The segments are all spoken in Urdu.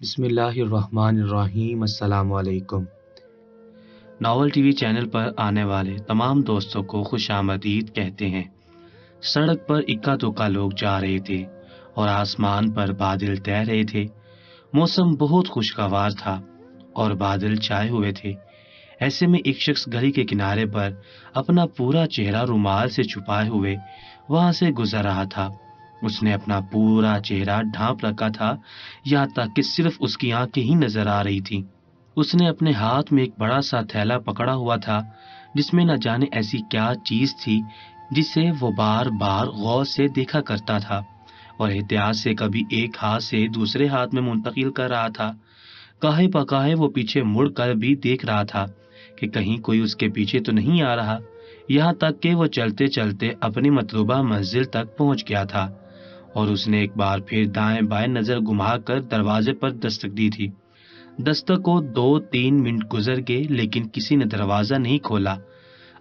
بسم اللہ الرحمن الرحیم۔ السلام علیکم۔ ناول ٹی وی چینل پر آنے والے تمام دوستوں کو خوش آمدید کہتے ہیں۔ سڑک پر اکا دکا لوگ جا رہے تھے اور آسمان پر بادل تیر رہے تھے۔ موسم بہت خوشگوار تھا اور بادل چھائے ہوئے تھے۔ ایسے میں ایک شخص گلی کے کنارے پر اپنا پورا چہرہ رومال سے چھپائے ہوئے وہاں سے گزر رہا تھا۔ اس نے اپنا پورا چہرہ ڈھانپ رکھا تھا، یہاں تک کہ صرف اس کی آنکھیں ہی نظر آ رہی تھیں۔ اس نے اپنے ہاتھ میں ایک بڑا سا تھیلا پکڑا ہوا تھا جس میں نہ جانے ایسی کیا چیز تھی جسے وہ بار بار غور سے دیکھا کرتا تھا اور احتیاط سے کبھی ایک ہاتھ سے دوسرے ہاتھ میں منتقل کر رہا تھا۔ کاہے پکاہے وہ پیچھے مڑ کر بھی دیکھ رہا تھا کہ کہیں کوئی اس کے پیچھے تو نہیں آ رہا، یہاں تک کہ وہ چلتے چلتے اپنی مطلوبہ منزل تک پہنچ گیا تھا اور اس نے ایک بار پھر دائیں بائیں نظر گھما کر دروازے پر دستک دی تھی۔ دستک کو 2-3 منٹ گزر گئے لیکن کسی نے دروازہ نہیں کھولا۔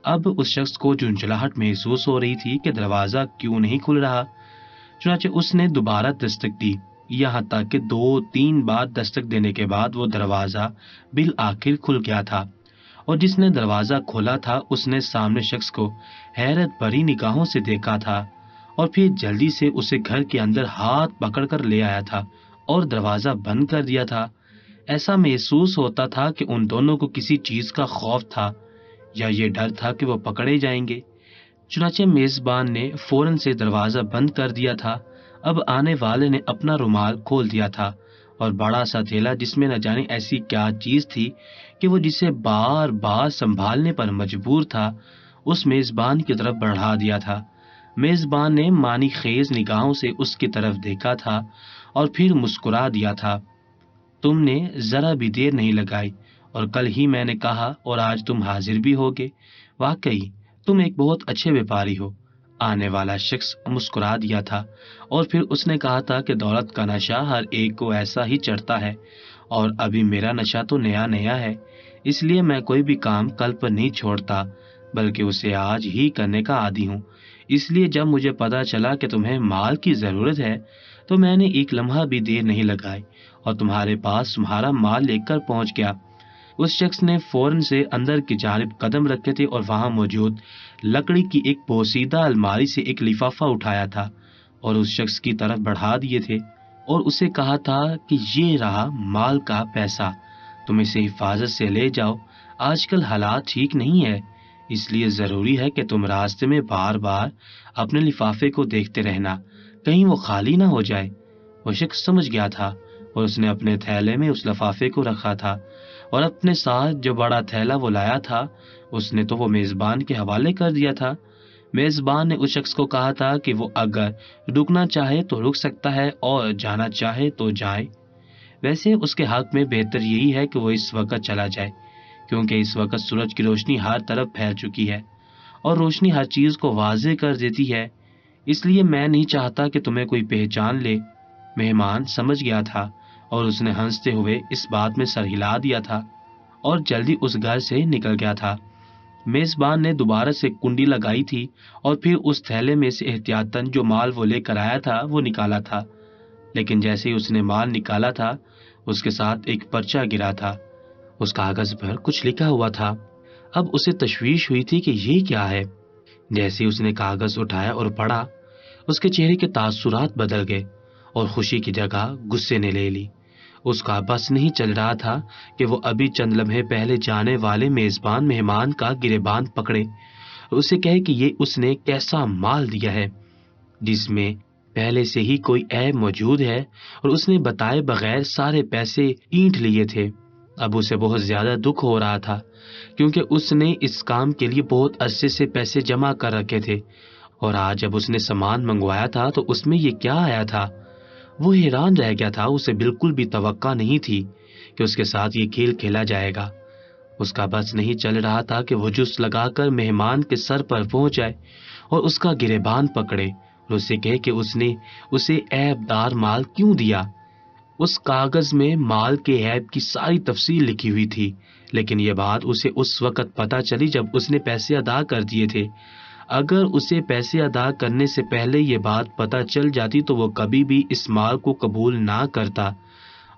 اب اس شخص کو جھنجھلاہٹ محسوس ہو رہی تھی کہ دروازہ کیوں نہیں کھل رہا۔ چنانچہ اس نے دوبارہ دستک دی، یہاں تک کہ 2-3 بار دستک دینے کے بعد وہ دروازہ بالآخر کھل گیا تھا، اور جس نے دروازہ کھولا تھا اس نے سامنے شخص کو حیرت بھری نگاہوں سے دیکھا تھا اور پھر جلدی سے اسے گھر کے اندر ہاتھ پکڑ کر لے آیا تھا اور دروازہ بند کر دیا تھا۔ ایسا محسوس ہوتا تھا کہ ان دونوں کو کسی چیز کا خوف تھا یا یہ ڈر تھا کہ وہ پکڑے جائیں گے۔ چنانچہ میزبان نے فوراً سے دروازہ بند کر دیا تھا۔ اب آنے والے نے اپنا رومال کھول دیا تھا اور بڑا سا تھیلا جس میں نہ جانے ایسی کیا چیز تھی کہ وہ جسے بار بار سنبھالنے پر مجبور تھا، اس میزبان کی طرف بڑھا دیا تھا۔ میزبان نے معنی خیز نگاہوں سے اس کی طرف دیکھا تھا اور پھر مسکرا دیا تھا۔ تم نے ذرا بھی دیر نہیں لگائی اور کل ہی میں نے کہا اور آج تم حاضر بھی ہوگے۔ واقعی تم ایک بہت اچھے بیپاری ہو۔ آنے والا شخص مسکرا دیا تھا اور پھر اس نے کہا تھا کہ دولت کا نشہ ہر ایک کو ایسا ہی چڑھتا ہے اور ابھی میرا نشہ تو نیا نیا ہے، اس لیے میں کوئی بھی کام کل پر نہیں چھوڑتا بلکہ اسے آج ہی کرنے کا عادی ہوں۔ اس لیے جب مجھے پتا چلا کہ تمہیں مال کی ضرورت ہے تو میں نے ایک لمحہ بھی دیر نہیں لگائی اور تمہارے پاس تمہارا مال لے کر پہنچ گیا۔ اس شخص نے فوراً سے اندر کی جانب قدم رکھے تھے اور وہاں موجود لکڑی کی ایک بوسیدہ الماری سے ایک لفافہ اٹھایا تھا اور اس شخص کی طرف بڑھا دیے تھے اور اسے کہا تھا کہ یہ رہا مال کا پیسہ، تم اسے حفاظت سے لے جاؤ۔ آج کل حالات ٹھیک نہیں ہے، اس لیے ضروری ہے کہ تم راستے میں بار بار اپنے لفافے کو دیکھتے رہنا، کہیں وہ خالی نہ ہو جائے۔ وہ شخص سمجھ گیا تھا اور اس نے اپنے تھیلے میں اس لفافے کو رکھا تھا اور اپنے ساتھ جو بڑا تھیلا وہ لایا تھا اس نے تو وہ میزبان کے حوالے کر دیا تھا۔ میزبان نے اس شخص کو کہا تھا کہ وہ اگر رکنا چاہے تو رک سکتا ہے اور جانا چاہے تو جائے۔ ویسے اس کے حق میں بہتر یہی ہے کہ وہ اس وقت چلا جائے، کیونکہ اس وقت سورج کی روشنی ہر طرف پھیل چکی ہے اور روشنی ہر چیز کو واضح کر دیتی ہے، اس لیے میں نہیں چاہتا کہ تمہیں کوئی پہچان لے۔ مہمان سمجھ گیا تھا اور اس نے ہنستے ہوئے اس بات میں سر ہلا دیا تھا اور جلدی اس گھر سے نکل گیا تھا۔ میزبان نے دوبارہ سے کنڈی لگائی تھی اور پھر اس تھیلے میں سے احتیاطاً جو مال وہ لے کر آیا تھا وہ نکالا تھا، لیکن جیسے ہی اس نے مال نکالا تھا اس کے ساتھ ایک پرچہ گرا تھا۔ اس کاغذ پر کچھ لکھا ہوا تھا۔ اب اسے تشویش ہوئی تھی کہ یہ کیا ہے۔ جیسے ہی اس نے کاغذ اٹھایا اور پڑھا، اس کے چہرے کے تاثرات بدل گئے اور خوشی کی جگہ غصے نے لے لی۔ اس کا بس نہیں چل رہا تھا کہ وہ ابھی چند لمحے پہلے جانے والے میزبان مہمان کا گریبان پکڑے اور اسے کہے کہ یہ اس نے کیسا مال دیا ہے جس میں پہلے سے ہی کوئی عیب موجود ہے اور اس نے بتائے بغیر سارے پیسے اینٹ لیے تھے۔ اب اسے بہت زیادہ دکھ ہو رہا تھا کیونکہ اس نے اس کام کے لیے بہت عرصے سے پیسے جمع کر رکھے تھے اور آج جب اس نے سامان منگوایا تھا تو اس میں یہ کیا آیا تھا۔ وہ حیران رہ گیا تھا، اسے بالکل بھی توقع نہیں تھی کہ اس کے ساتھ یہ کھیل کھیلا جائے گا۔ اس کا بس نہیں چل رہا تھا کہ وہ جس لگا کر مہمان کے سر پر پہنچ جائے اور اس کا گریبان پکڑے اور اسے کہے کہ اس نے اسے عیب دار مال کیوں دیا۔ اس کاغذ میں مال کے عیب کی ساری تفصیل لکھی ہوئی تھی، لیکن یہ بات اسے اس وقت پتہ چلی جب اس نے پیسے ادا کر دیے تھے۔ اگر اسے پیسے ادا کرنے سے پہلے یہ بات پتہ چل جاتی تو وہ کبھی بھی اس مال کو قبول نہ کرتا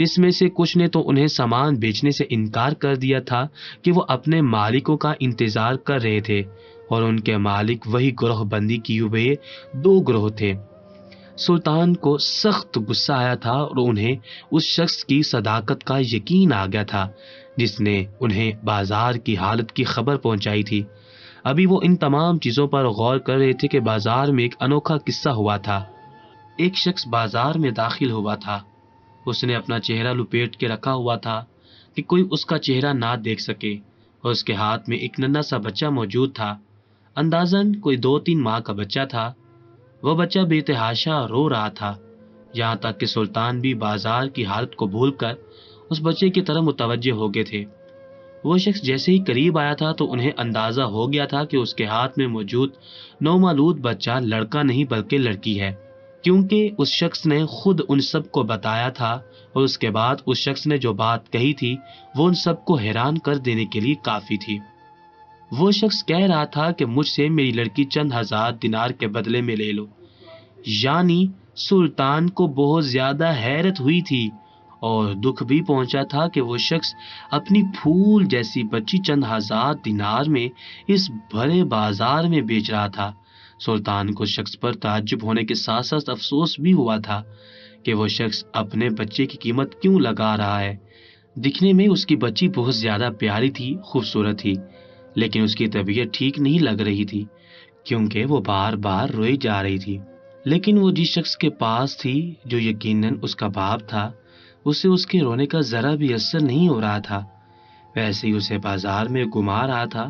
اس میں سے کچھ نے تو انہیں سامان بیچنے سے انکار کر دیا تھا کہ وہ اپنے مالکوں کا انتظار کر رہے تھے، اور ان کے مالک وہی گروہ بندی کیے ہوئے دو گروہ تھے۔ سلطان کو سخت غصہ آیا تھا اور انہیں اس شخص کی صداقت کا یقین آ گیا تھا جس نے انہیں بازار کی حالت کی خبر پہنچائی تھی۔ ابھی وہ ان تمام چیزوں پر غور کر رہے تھے کہ بازار میں ایک انوکھا قصہ ہوا تھا۔ ایک شخص بازار میں داخل ہوا تھا۔ اس نے اپنا چہرہ لپیٹ کے رکھا ہوا تھا کہ کوئی اس کا چہرہ نہ دیکھ سکے، اور اس کے ہاتھ میں ایک ننھا سا بچہ موجود تھا، اندازاً کوئی 2-3 ماہ کا بچہ تھا۔ وہ بچہ بے تحاشا رو رہا تھا، یہاں تک کہ سلطان بھی بازار کی حالت کو بھول کر اس بچے کی طرف متوجہ ہو گئے تھے۔ وہ شخص جیسے ہی قریب آیا تھا تو انہیں اندازہ ہو گیا تھا کہ اس کے ہاتھ میں موجود نومولود بچہ لڑکا نہیں بلکہ لڑکی ہے، کیونکہ اس شخص نے خود ان سب کو بتایا تھا، اور اس کے بعد اس شخص نے جو بات کہی تھی وہ ان سب کو حیران کر دینے کے لیے کافی تھی۔ وہ شخص کہہ رہا تھا کہ مجھ سے میری لڑکی چند ہزار دینار کے بدلے میں لے لو۔ یعنی سلطان کو بہت زیادہ حیرت ہوئی تھی اور دکھ بھی پہنچا تھا کہ وہ شخص اپنی پھول جیسی بچی چند ہزار دینار میں اس بھرے بازار میں بیچ رہا تھا۔ سلطان کو شخص پر تعجب ہونے کے ساتھ ساتھ افسوس بھی ہوا تھا کہ وہ شخص اپنے بچے کی قیمت کیوں لگا رہا ہے۔ دکھنے میں اس کی بچی بہت زیادہ پیاری تھی، خوبصورت تھی، لیکن اس کی طبیعت ٹھیک نہیں لگ رہی تھی کیونکہ وہ بار بار روئی جا رہی تھی۔ لیکن وہ جس شخص کے پاس تھی جو یقیناً اس کا باپ تھا، اسے اس کے رونے کا ذرا بھی اثر نہیں ہو رہا تھا۔ ویسے ہی اسے بازار میں گھما رہا تھا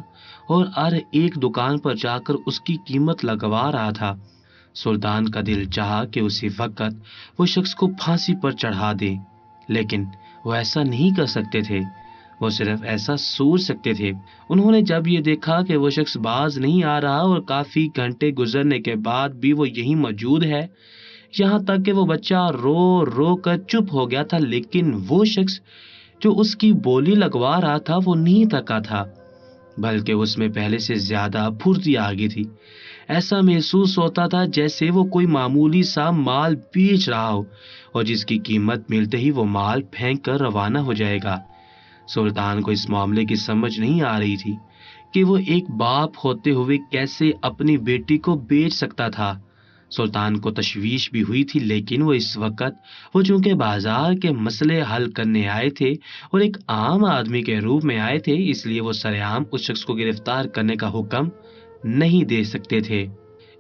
اور ہر ایک دکان پر جا کر اس کی قیمت لگوا رہا تھا۔ سلطان کا دل چاہا کہ اسی وقت وہ شخص کو پھانسی پر چڑھا دے، لیکن وہ ایسا نہیں کر سکتے تھے، وہ صرف ایسا سوچ سکتے تھے۔ انہوں نے جب یہ دیکھا کہ وہ شخص باز نہیں آ رہا اور کافی گھنٹے گزرنے کے بعد بھی وہ یہیں موجود ہے، یہاں تک کہ وہ بچہ رو رو کر چپ ہو گیا تھا، لیکن وہ شخص جو اس کی بولی لگوا رہا تھا وہ نہیں تھکا تھا، بلکہ اس میں پہلے سے زیادہ پھرتی آ گئی تھی۔ ایسا محسوس ہوتا تھا جیسے وہ کوئی معمولی سا مال بیچ رہا ہو اور جس کی قیمت ملتے ہی وہ مال پھینک کر روانہ ہو جائے گا۔ سلطان کو اس معاملے کی سمجھ نہیں آ رہی تھی کہ وہ ایک باپ ہوتے ہوئے کیسے اپنی بیٹی کو بیچ سکتا تھا۔ سلطان کو تشویش بھی ہوئی تھی، لیکن وہ اس وقت وہ چونکہ بازار کے مسئلے حل کرنے آئے تھے اور ایک عام آدمی کے روپ میں آئے تھے، اس لیے وہ سرعام اس شخص کو گرفتار کرنے کا حکم نہیں دے سکتے تھے۔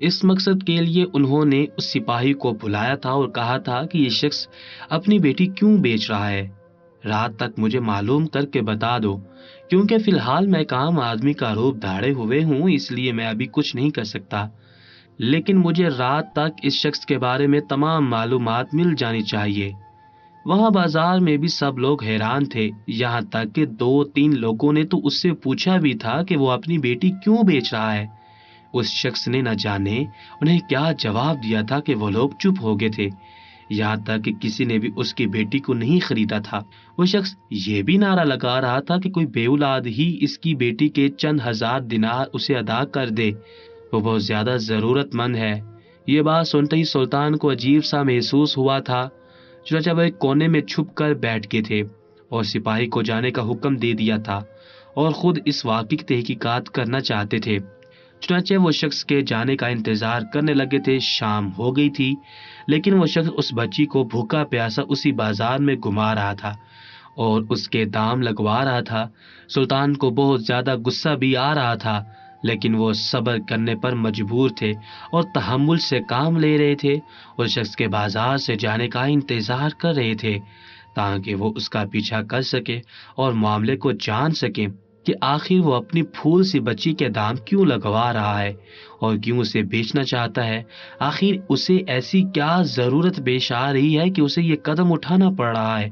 اس مقصد کے لیے انہوں نے اس سپاہی کو بلایا تھا اور کہا تھا کہ یہ شخص اپنی بیٹی کیوں بیچ رہا ہے، رات تک مجھے معلوم کر کے بتا دو، کیونکہ فی الحال میں ایک عام آدمی کا روپ دھارے ہوئے ہوں، اس لیے میں ابھی کچھ نہیں کر سکتا، لیکن مجھے رات تک اس شخص کے بارے میں تمام معلومات مل جانی چاہیے۔ وہاں بازار میں بھی سب لوگ حیران تھے، یہاں تک کہ 2-3 لوگوں نے تو اس سے پوچھا بھی تھا کہ وہ اپنی بیٹی کیوں بیچ رہا ہے۔ اس شخص نے نہ جانے انہیں کیا جواب دیا تھا کہ وہ لوگ چپ ہو گئے تھے، یہاں تک کہ کسی نے بھی اس کی بیٹی کو نہیں خریدا تھا۔ وہ شخص یہ بھی نعرہ لگا رہا تھا کہ کوئی بے اولاد ہی اس کی بیٹی کے چند ہزار دینار اسے ادا کر دے، وہ بہت زیادہ ضرورت مند ہے۔ یہ بات سنتے ہی سلطان کو عجیب سا محسوس ہوا تھا، چنانچہ وہ ایک کونے میں چھپ کر بیٹھ گئے تھے اور سپاہی کو جانے کا حکم دے دیا تھا اور خود اس واقعے کی تحقیقات کرنا چاہتے تھے۔ چنانچہ وہ شخص کے جانے کا انتظار کرنے لگے تھے۔ شام ہو گئی تھی، لیکن وہ شخص اس بچی کو بھوکا پیاسا اسی بازار میں گھما رہا تھا اور اس کے دام لگوا رہا تھا۔ سلطان کو بہت زیادہ غصہ بھی آ رہا تھا، لیکن وہ صبر کرنے پر مجبور تھے اور تحمل سے کام لے رہے تھے اور شخص کے بازار سے جانے کا انتظار کر رہے تھے تاکہ وہ اس کا پیچھا کر سکے اور معاملے کو جان سکیں کہ آخر وہ اپنی پھول سی بچی کے دام کیوں لگوا رہا ہے اور کیوں اسے بیچنا چاہتا ہے۔ آخر اسے ایسی کیا ضرورت پیش آ رہی ہے کہ اسے یہ قدم اٹھانا پڑ رہا ہے۔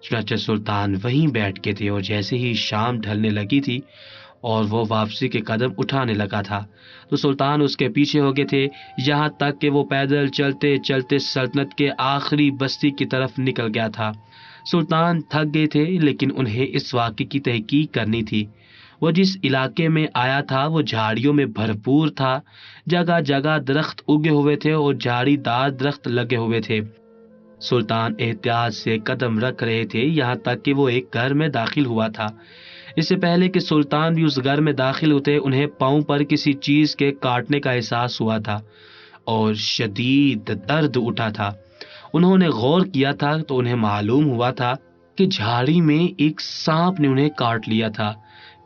چنانچہ سلطان وہیں بیٹھ کے تھے اور جیسے ہی شام ڈھلنے لگی تھی اور وہ واپسی کے قدم اٹھانے لگا تھا تو سلطان اس کے پیچھے ہو گئے تھے، یہاں تک کہ وہ پیدل چلتے چلتے سلطنت کے آخری بستی کی طرف نکل گیا تھا۔ سلطان تھک گئے تھے، لیکن انہیں اس واقعے کی تحقیق کرنی تھی۔ وہ جس علاقے میں آیا تھا وہ جھاڑیوں میں بھرپور تھا، جگہ جگہ درخت اگے ہوئے تھے اور جھاڑی دار درخت لگے ہوئے تھے۔ سلطان احتیاط سے قدم رکھ رہے تھے یہاں تک کہ وہ ایک گھر میں داخل ہوا تھا۔ اس سے پہلے کہ سلطان بھی اس گھر میں داخل ہوتے انہیں پاؤں پر کسی چیز کے کاٹنے کا احساس ہوا تھا اور شدید درد اٹھا تھا۔ انہوں نے غور کیا تھا تو انہیں معلوم ہوا تھا کہ جھاڑی میں ایک سانپ نے انہیں کاٹ لیا تھا،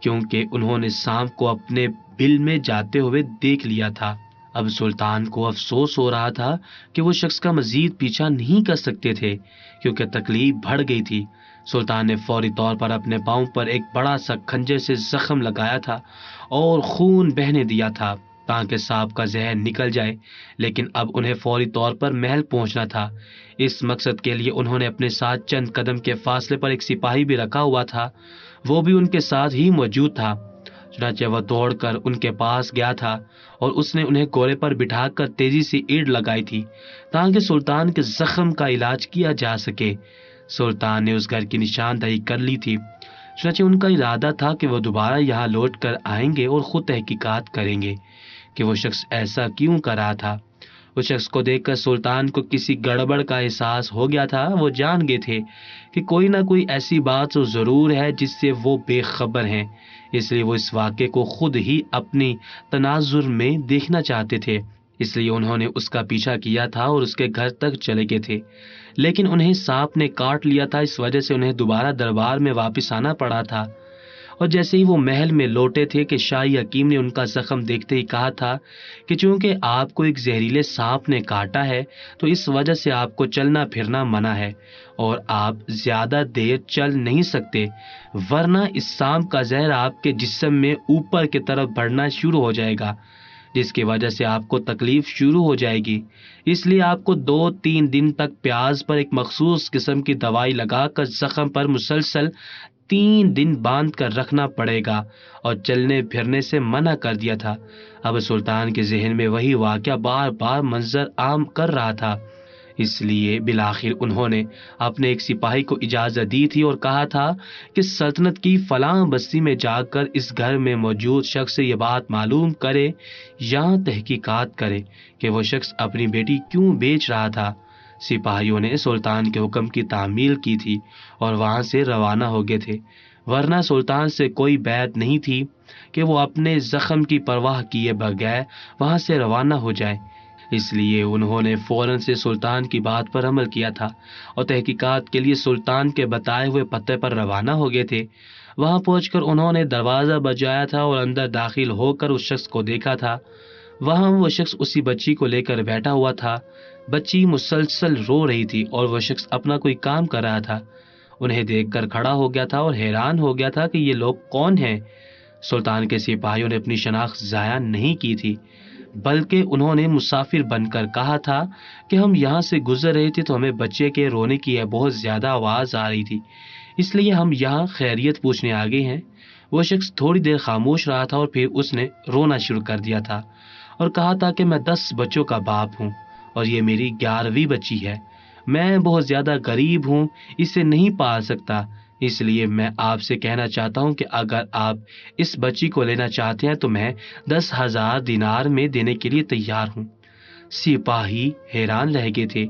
کیونکہ انہوں نے سانپ کو اپنے بل میں جاتے ہوئے دیکھ لیا تھا۔ اب سلطان کو افسوس ہو رہا تھا کہ وہ شخص کا مزید پیچھا نہیں کر سکتے تھے کیونکہ تکلیف بڑھ گئی تھی۔ سلطان نے فوری طور پر اپنے پاؤں پر ایک بڑا سا خنجر سے زخم لگایا تھا اور خون بہنے دیا تھا تاکہ سانپ کا زہر نکل جائے، لیکن اب انہیں فوری طور پر محل پہنچنا تھا۔ اس مقصد کے لیے انہوں نے اپنے ساتھ چند قدم کے فاصلے پر ایک سپاہی بھی رکھا ہوا تھا، وہ بھی ان کے ساتھ ہی موجود تھا۔ چنانچہ وہ دوڑ کر ان کے پاس گیا تھا اور اس نے انہیں گھوڑے پر بٹھا کر تیزی سے اینٹ لگائی تھی تاکہ سلطان کے زخم کا علاج کیا جا سکے۔ سلطان نے اس گھر کی نشاندہی کر لی تھی، چنانچہ ان کا ارادہ تھا کہ وہ دوبارہ یہاں لوٹ کر آئیں گے اور خود تحقیقات کریں گے کہ وہ شخص ایسا کیوں کر رہا تھا۔ اس شخص کو دیکھ کر سلطان کو کسی گڑبڑ کا احساس ہو گیا تھا۔ وہ جان گئے تھے کہ کوئی نہ کوئی ایسی بات تو ضرور ہے جس سے وہ بے خبر ہیں، اس لیے وہ اس واقعے کو خود ہی اپنی تناظر میں دیکھنا چاہتے تھے۔ اس لیے انہوں نے اس کا پیچھا کیا تھا اور اس کے گھر تک چلے گئے تھے، لیکن انہیں سانپ نے کاٹ لیا تھا، اس وجہ سے انہیں دوبارہ دربار میں واپس آنا پڑا تھا۔ اور جیسے ہی وہ محل میں لوٹے تھے کہ شاہی حکیم نے ان کا زخم دیکھتے ہی کہا تھا کہ چونکہ آپ کو ایک زہریلے سانپ نے کاٹا ہے تو اس وجہ سے آپ کو چلنا پھرنا منع ہے اور آپ زیادہ دیر چل نہیں سکتے، ورنہ اس سانپ کا زہر آپ کے جسم میں اوپر کی طرف بڑھنا شروع ہو جائے گا، جس کی وجہ سے آپ کو تکلیف شروع ہو جائے گی۔ اس لیے آپ کو 2-3 دن تک پیاز پر ایک مخصوص قسم کی دوائی لگا کر زخم پر مسلسل 3 دن باندھ کر رکھنا پڑے گا اور چلنے پھرنے سے منع کر دیا تھا۔ اب سلطان کے ذہن میں وہی واقعہ بار بار منظر عام کر رہا تھا، اس لیے بالآخر انہوں نے اپنے ایک سپاہی کو اجازت دی تھی اور کہا تھا کہ سلطنت کی فلاں بستی میں جا کر اس گھر میں موجود شخص سے یہ بات معلوم کرے، یہاں تحقیقات کرے کہ وہ شخص اپنی بیٹی کیوں بیچ رہا تھا۔ سپاہیوں نے سلطان کے حکم کی تعمیل کی تھی اور وہاں سے روانہ ہو گئے تھے، ورنہ سلطان سے کوئی بیعت نہیں تھی کہ وہ اپنے زخم کی پرواہ کیے بغیر وہاں سے روانہ ہو جائے۔ اس لیے انہوں نے فوراً سے سلطان کی بات پر عمل کیا تھا اور تحقیقات کے لیے سلطان کے بتائے ہوئے پتے پر روانہ ہو گئے تھے۔ وہاں پہنچ کر انہوں نے دروازہ بجایا تھا اور اندر داخل ہو کر اس شخص کو دیکھا تھا۔ وہاں وہ شخص اسی بچی کو لے کر بیٹھا ہوا تھا۔ بچی مسلسل رو رہی تھی اور وہ شخص اپنا کوئی کام کر رہا تھا۔ انہیں دیکھ کر کھڑا ہو گیا تھا اور حیران ہو گیا تھا کہ یہ لوگ کون ہیں۔ سلطان کے سپاہیوں نے اپنی شناخت ضائع نہیں کی تھی، بلکہ انہوں نے مسافر بن کر کہا تھا کہ ہم یہاں سے گزر رہے تھے تو ہمیں بچے کے رونے کی بہت زیادہ آواز آ رہی تھی، اس لیے ہم یہاں خیریت پوچھنے آ گئے ہیں۔ وہ شخص تھوڑی دیر خاموش رہا تھا اور پھر اس نے رونا شروع کر دیا تھا اور کہا تھا کہ میں 10 بچوں کا باپ ہوں اور یہ میری 11ویں بچی ہے۔ میں بہت زیادہ غریب ہوں، اسے نہیں پال سکتا، اس لیے میں آپ سے کہنا چاہتا ہوں کہ اگر آپ اس بچی کو لینا چاہتے ہیں تو میں 10,000 دینار میں دینے کے لیے تیار ہوں۔ سپاہی حیران رہ گئے تھے،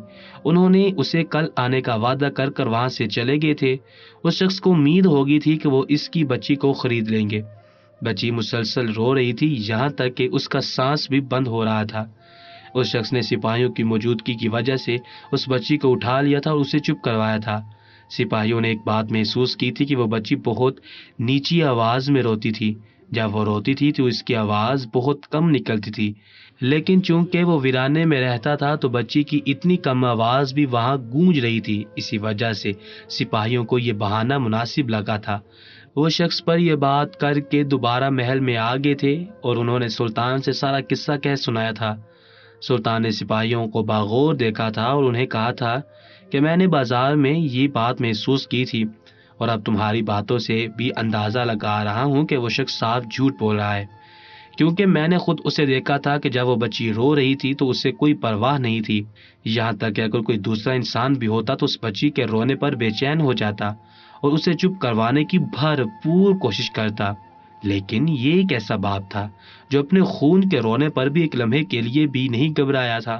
انہوں نے اسے کل آنے کا وعدہ کر کر وہاں سے چلے گئے تھے۔ اس شخص کو امید ہو گئی تھی کہ وہ اس کی بچی کو خرید لیں گے۔ بچی مسلسل رو رہی تھی یہاں تک کہ اس کا سانس بھی بند ہو رہا تھا۔ اس شخص نے سپاہیوں کی موجودگی کی وجہ سے اس بچی کو اٹھا لیا تھا اور اسے چپ کروایا تھا۔ سپاہیوں نے ایک بات محسوس کی تھی کہ وہ بچی بہت نیچی آواز میں روتی تھی۔ جب وہ روتی تھی تو اس کی آواز بہت کم نکلتی تھی، لیکن چونکہ وہ ویرانے میں رہتا تھا تو بچی کی اتنی کم آواز بھی وہاں گونج رہی تھی، اسی وجہ سے سپاہیوں کو یہ بہانہ مناسب لگا تھا۔ وہ شخص پر یہ بات کر کے دوبارہ محل میں آ گئے تھے اور انہوں نے سلطان سے سارا قصہ کہہ سنایا تھا۔ سلطان نے سپاہیوں کو باغور دیکھا تھا اور انہیں کہا تھا کہ میں نے بازار میں یہ بات محسوس کی تھی اور اب تمہاری باتوں سے بھی اندازہ لگا رہا ہوں کہ وہ شخص صاف جھوٹ بول رہا ہے، کیونکہ میں نے خود اسے دیکھا تھا کہ جب وہ بچی رو رہی تھی تو اسے کوئی پرواہ نہیں تھی، یہاں تک کہ اگر کوئی دوسرا انسان بھی ہوتا تو اس بچی کے رونے پر بے چین ہو جاتا اور اسے چپ کروانے کی بھرپور کوشش کرتا۔ لیکن یہ ایک ایسا باپ تھا جو اپنے خون کے رونے پر بھی ایک لمحے کے لیے بھی نہیں گھبرایا تھا،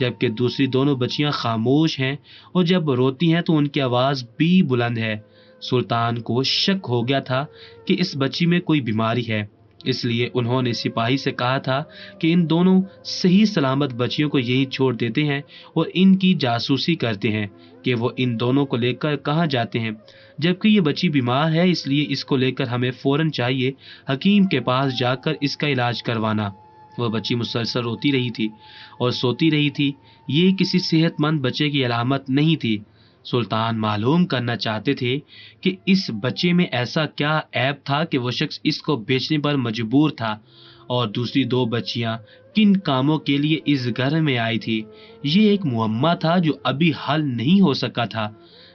جبکہ دوسری دونوں بچیاں خاموش ہیں اور جب روتی ہیں تو ان کی آواز بھی بلند ہے۔ سلطان کو شک ہو گیا تھا کہ اس بچی میں کوئی بیماری ہے، اس لیے انہوں نے سپاہی سے کہا تھا کہ ان دونوں صحیح سلامت بچیوں کو یہی چھوڑ دیتے ہیں اور ان کی جاسوسی کرتے ہیں کہ وہ ان دونوں کو لے کر کہاں جاتے ہیں، جبکہ یہ بچی بیمار ہے، اس لیے اس کو لے کر ہمیں فوراً چاہیے حکیم کے پاس جا کر اس کا علاج کروانا۔ وہ بچی مسلسل روتی رہی تھی اور سوتی رہی تھی۔ یہ کسی صحت مند بچے کی علامت نہیں تھی۔ سلطان معلوم کرنا چاہتے تھے کہ اس بچے میں ایسا کیا عیب تھا کہ وہ شخص اس کو بیچنے پر مجبور تھا، اور دوسری دو بچیاں کن کاموں کے لیے اس گھر میں آئی تھی۔ یہ ایک معمہ تھا جو ابھی حل نہیں ہو سکا تھا،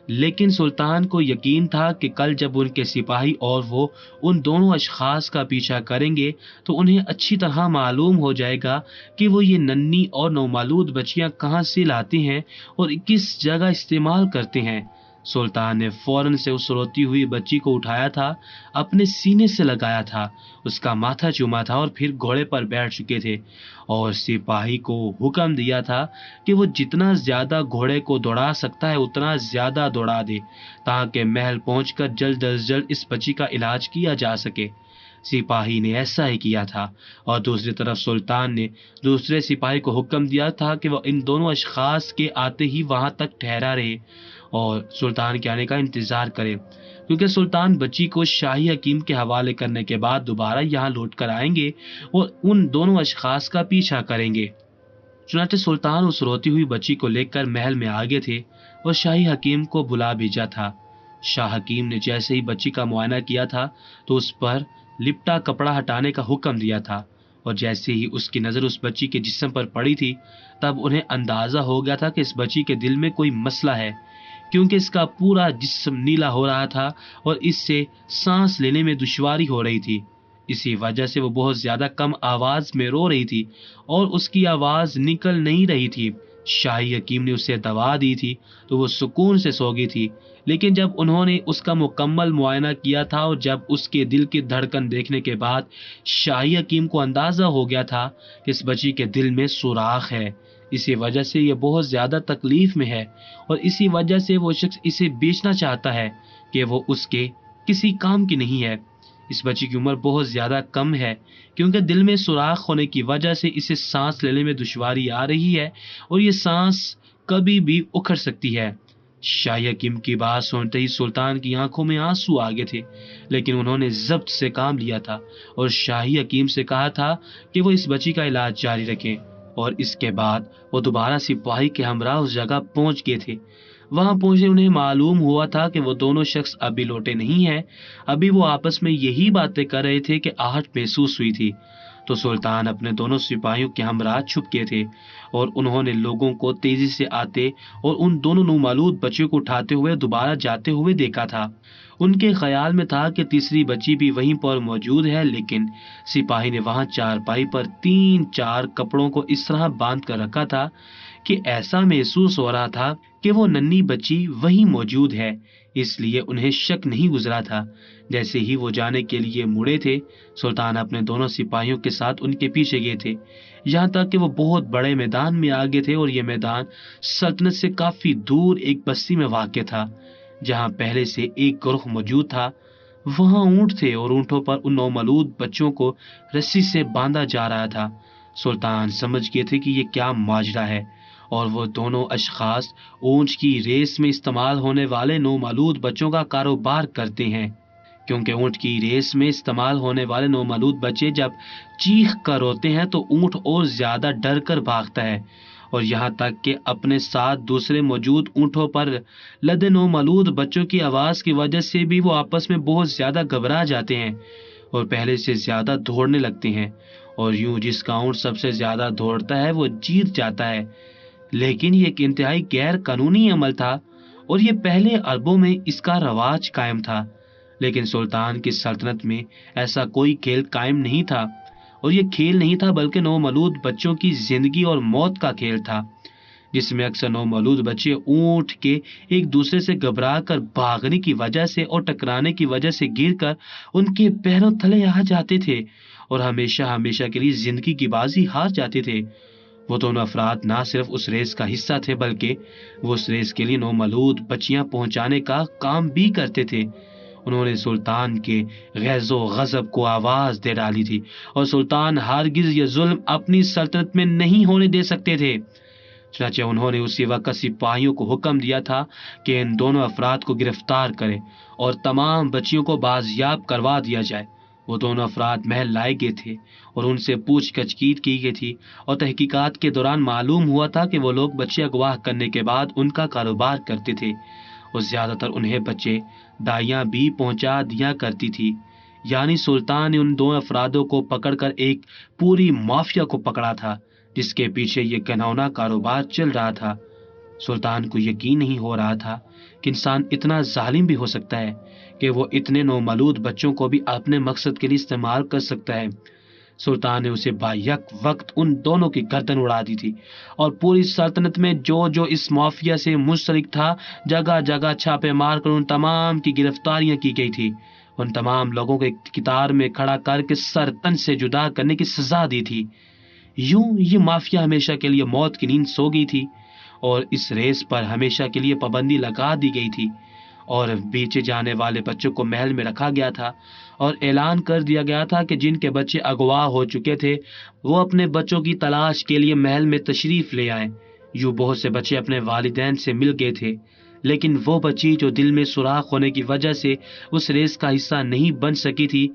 لیکن سلطان کو یقین تھا کہ کل جب ان کے سپاہی اور وہ ان دونوں اشخاص کا پیچھا کریں گے تو انہیں اچھی طرح معلوم ہو جائے گا کہ وہ یہ ننھی اور نومولود بچیاں کہاں سے لاتے ہیں اور کس جگہ استعمال کرتے ہیں۔ سلطان نے فوراً سے اس روتی ہوئی بچی کو اٹھایا تھا، اپنے سینے سے لگایا تھا، اس کا ماتھا چوما تھا اور پھر گھوڑے پر بیٹھ چکے تھے، اور سپاہی کو حکم دیا تھا کہ وہ جتنا زیادہ گھوڑے کو دوڑا سکتا ہے اتنا زیادہ دوڑا دے تاکہ محل پہنچ کر جلد از جلد اس بچی کا علاج کیا جا سکے۔ سپاہی نے ایسا ہی کیا تھا، اور دوسری طرف سلطان نے دوسرے سپاہی کو حکم دیا تھا کہ وہ ان دونوں اشخاص کے آتے ہی وہاں تک ٹھہرا رہے اور سلطان کے آنے کا انتظار کرے، کیونکہ سلطان بچی کو شاہی حکیم کے حوالے کرنے کے بعد دوبارہ یہاں لوٹ کر آئیں گے اور ان دونوں اشخاص کا پیچھا کریں گے۔ چنانچہ سلطان اس روتی ہوئی بچی کو لے کر محل میں آگے تھے اور شاہی حکیم کو بلا بھیجا تھا۔ شاہ حکیم نے جیسے ہی بچی کا معائنہ کیا تھا تو اس پر لپٹا کپڑا ہٹانے کا حکم دیا تھا، اور جیسے ہی اس کی نظر اس بچی کے جسم پر پڑی تھی تب انہیں اندازہ ہو گیا تھا کہ اس بچی کے دل میں کوئی مسئلہ ہے، کیونکہ اس کا پورا جسم نیلا ہو رہا تھا اور اس سے سانس لینے میں دشواری ہو رہی تھی۔ اسی وجہ سے وہ بہت زیادہ کم آواز میں رو رہی تھی اور اس کی آواز نکل نہیں رہی تھی۔ شاہی حکیم نے اسے دوا دی تھی تو وہ سکون سے سو گئی تھی، لیکن جب انہوں نے اس کا مکمل معائنہ کیا تھا اور جب اس کے دل کی دھڑکن دیکھنے کے بعد شاہی حکیم کو اندازہ ہو گیا تھا کہ اس بچی کے دل میں سوراخ ہے، اسی وجہ سے یہ بہت زیادہ تکلیف میں ہے اور اسی وجہ سے وہ شخص اسے بیچنا چاہتا ہے کہ وہ اس کے کسی کام کی نہیں ہے۔ اس بچی کی عمر بہت زیادہ کم ہے، کیونکہ دل میں سوراخ ہونے کی وجہ سے اسے سانس لینے میں دشواری آ رہی ہے اور یہ سانس کبھی بھی اکھڑ سکتی ہے۔ شاہی حکیم کی بات سنتے ہی سلطان کی آنکھوں میں آنسو آ گئے تھے، لیکن انہوں نے ضبط سے کام لیا تھا اور شاہی حکیم سے کہا تھا کہ وہ اس بچی کا علاج جاری رکھیں، اور اس کے بعد وہ دوبارہ سپاہی کے ہمراہ اس جگہ پہنچ گئے تھے۔ وہاں پہنچے انہیں معلوم ہوا تھا کہ وہ دونوں شخص ابھی لوٹے نہیں ہیں، ابھی وہ آپس میں یہی باتیں کر رہے تھے کہ آہٹ محسوس ہوئی تھی۔ تو سلطان اپنے دونوں سپاہیوں کے ہمراہ چھپ گئے تھے اور انہوں نے لوگوں کو تیزی سے آتے اور ان دونوں نومولود بچیوں کو اٹھاتے ہوئے دوبارہ جاتے ہوئے دیکھا تھا۔ ان کے خیال میں تھا کہ تیسری بچی بھی وہیں پر موجود ہے، لیکن سپاہی نے وہاں چارپائی پر 3-4 کپڑوں کو اس طرح باندھ کر رکھا تھا کہ ایسا محسوس ہو رہا تھا کہ وہ ننھی بچی وہیں موجود ہے، اس لیے انہیں شک نہیں گزرا تھا۔ جیسے ہی وہ جانے کے لیے مڑے تھے، سلطان اپنے دونوں سپاہیوں کے ساتھ ان کے پیچھے گئے تھے، یہاں تک کہ وہ بہت بڑے میدان میں آگے تھے، اور یہ میدان سلطنت سے کافی دور ایک بستی میں واقع تھا جہاں پہلے سے ایک گروہ موجود تھا۔ وہاں اونٹ تھے اور اونٹوں پر ان نومولود بچوں کو رسی سے باندھا جا رہا تھا۔ سلطان سمجھ گئے تھے کہ یہ کیا ماجرا ہے، اور وہ دونوں اشخاص اونٹ کی ریس میں استعمال ہونے والے نومولود بچوں کا کاروبار کرتے ہیں، کیونکہ اونٹ کی ریس میں استعمال ہونے والے نومولود بچے جب چیخ کر روتے ہیں تو اونٹ اور زیادہ ڈر کر بھاگتا ہے، اور یہاں تک کہ اپنے ساتھ دوسرے موجود اونٹوں پر لدے نومولود بچوں کی آواز کی وجہ سے بھی وہ آپس میں بہت زیادہ گھبرا جاتے ہیں اور پہلے سے زیادہ دوڑنے لگتے ہیں، اور یوں جس کا اونٹ سب سے زیادہ دوڑتا ہے وہ جیت جاتا ہے۔ لیکن یہ ایک انتہائی غیر قانونی عمل تھا اور یہ پہلے عربوں میں اس کا رواج قائم تھا، لیکن سلطان کی سلطنت میں ایسا کوئی کھیل قائم نہیں تھا، اور یہ کھیل نہیں تھا بلکہ نومولود بچوں کی زندگی اور موت کا کھیل تھا، جس میں اکثر نومولود بچے اونٹ کے ایک دوسرے سے گھبرا کر بھاگنے کی وجہ سے اور ٹکرانے کی وجہ سے گر کر ان کے پیروں تلے آ جاتے تھے اور ہمیشہ ہمیشہ کے لیے زندگی کی بازی ہار جاتے تھے۔ وہ دونوں افراد نہ صرف اس ریس کا حصہ تھے بلکہ وہ اس ریس کے لیے نومولود بچیاں پہنچانے کا کام بھی کرتے تھے۔ انہوں نے سلطان کے غیظ و غضب کو آواز دے ڈالی تھی اور سلطان ہرگز یہ ظلم اپنی سلطنت میں نہیں ہونے دے سکتے تھے۔ چنانچہ انہوں نے اسی وقت سپاہیوں کو حکم دیا تھا کہ ان دونوں افراد کو گرفتار کریں اور تمام بچیوں کو بازیاب کروا دیا جائے۔ وہ دونوں افراد محل لائے گئے تھے اور ان سے پوچھ گچھ کی گئی تھی، اور تحقیقات کے دوران معلوم ہوا تھا کہ وہ لوگ بچے اغوا کرنے کے بعد ان کا کاروبار کرتے تھے اور زیادہ تر انہیں بچے دائیاں بھی پہنچا دیا کرتی تھی۔ یعنی سلطان نے ان دو افرادوں کو پکڑ کر ایک پوری مافیا کو پکڑا تھا جس کے پیچھے یہ گھناؤنا کاروبار چل رہا تھا۔ سلطان کو یقین نہیں ہو رہا تھا کہ انسان اتنا ظالم بھی ہو سکتا ہے کہ وہ اتنے نومولود بچوں کو بھی اپنے مقصد کے لیے استعمال کر سکتا ہے۔ سلطان نے اسے بایک وقت ان دونوں کی گردن اڑا دی تھی اور پوری سلطنت میں جو جو اس مافیا سے منسلک تھا جگہ جگہ چھاپے مار کر ان تمام کی گرفتاریاں کی گئی تھی۔ ان تمام لوگوں کو ایک قطار میں کھڑا کر کے سر تن سے جدا کرنے کی سزا دی تھی۔ یوں یہ مافیا ہمیشہ کے لیے موت کی نیند سو گئی تھی اور اس ریس پر ہمیشہ کے لیے پابندی لگا دی گئی تھی، اور بیچے جانے والے بچوں کو محل میں رکھا گیا تھا اور اعلان کر دیا گیا تھا کہ جن کے بچے اغوا ہو چکے تھے وہ اپنے بچوں کی تلاش کے لیے محل میں تشریف لے آئیں۔ یوں بہت سے بچے اپنے والدین سے مل گئے تھے، لیکن وہ بچی جو دل میں سوراخ ہونے کی وجہ سے اس ریس کا حصہ نہیں بن سکی تھی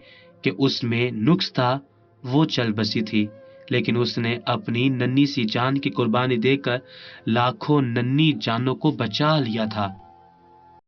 کہ اس میں نقص تھا، وہ چل بسی تھی، لیکن اس نے اپنی ننھی سی جان کی قربانی دے کر لاکھوں ننھی جانوں کو بچا لیا تھا۔